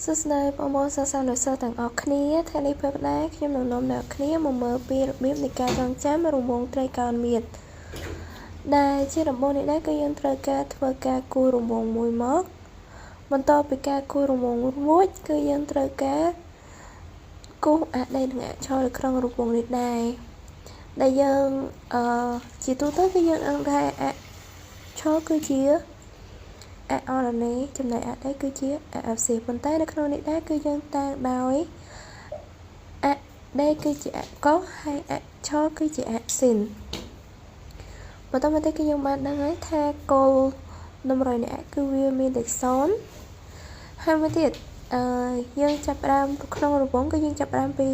សួស្តីបងប្អូនសិស្សនិស្សិតទាំងអស់គ្នាថ្ងៃនេះព្រឹកដែរខ្ញុំនឹងនាំអ្នកគ្នាមកមើលពីរបៀបនៃការចងចាំរង្វង់ត្រីកោណមៀតដែលជាដំបូងនេះដែរគឺយើងត្រូវការធ្វើការគូររង្វង់មួយមកបន្ទាប់ពីការគូររង្វង់រួចគឺយើងត្រូវការគូសអាដេនិងអាឆនៅក្នុងរង្វង់នេះដែរដែលយើងជាទូទៅគឺយើងអង្គថាអាឆគឺជាអាអរណេចំណែកអាដេគឺជាអាអផ្សេងប៉ុន្តែនៅក្នុងនេះដែរគឺយើងតាំងដោយអាដេគឺជាអាកុសហើយអាឆគឺជាអាស៊ីនបន្តមកទៀតគឺយើងបានដឹងហើយថាគោលតម្រុយនៃអាគឺវាមានលេខ0ហើយមកទៀតយើងចាប់ផ្ដើមក្នុងរង្វង់គឺយើងចាប់ផ្ដើមពី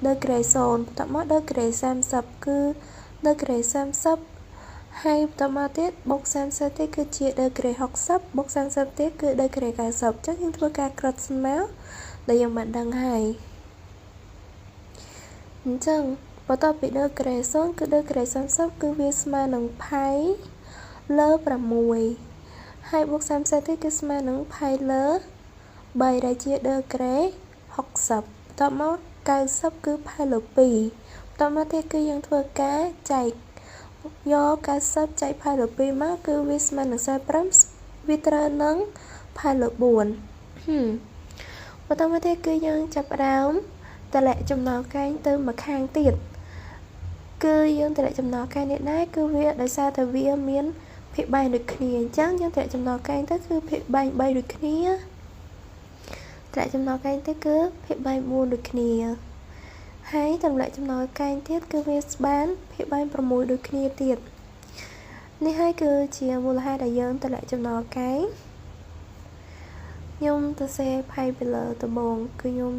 ដឺក្រេ0បន្ទាប់មកដឺក្រេ30គឺដឺក្រេ30ហើយបន្តមកទៀតបូក30ទៀតគឺជាដឺក្រេ60បូក30ទៀតគឺដឺក្រេ90អញ្ចឹងយើងធ្វើការក្រឹតស្មើដែលយើងបានដឹងហើយអញ្ចឹងបន្ទាប់ពីដឺក្រេ0គឺដឺក្រេ30គឺវាស្មើនឹងផាយលើ6ហើយបូក30ទៀតគឺស្មើនឹងផាយលើ3ដែលជាដឺក្រេ60បន្ទាប់មក90គឺផាយលើ2បន្ទាប់មកទៀតគឺយើងធ្វើការចែកយក90ចែកផាយលើ2មកគឺវាស្មើនឹង45វាត្រូវនឹងផាយលើ4បន្តមកទៀតគឺយើងចាប់ផ្ដើមតម្លាក់ចំណងកែងទៅម្ខាងទៀតគឺយើងតម្លាក់ចំណងកែងនេះដែរគឺវាដោយសារតែវាមានភាគបែងដូចគ្នាអញ្ចឹងយើងតម្លាក់ចំណងកែងទៅគឺភាគបែង3ដូចគ្នាតម្លាក់ចំណងកែងទៅគឺភាគបែង4ដូចគ្នាហើយតម្លាក់ចំណងកែងទៀតគឺវាបានភាគបែង6ដូចគ្នាទៀតនេះហើយគឺជាមូលហេតុដែលយើងតម្លាក់ចំណងកែងខ្ញុំទៅសេផៃពីលើដំបូងគឺខ្ញុំ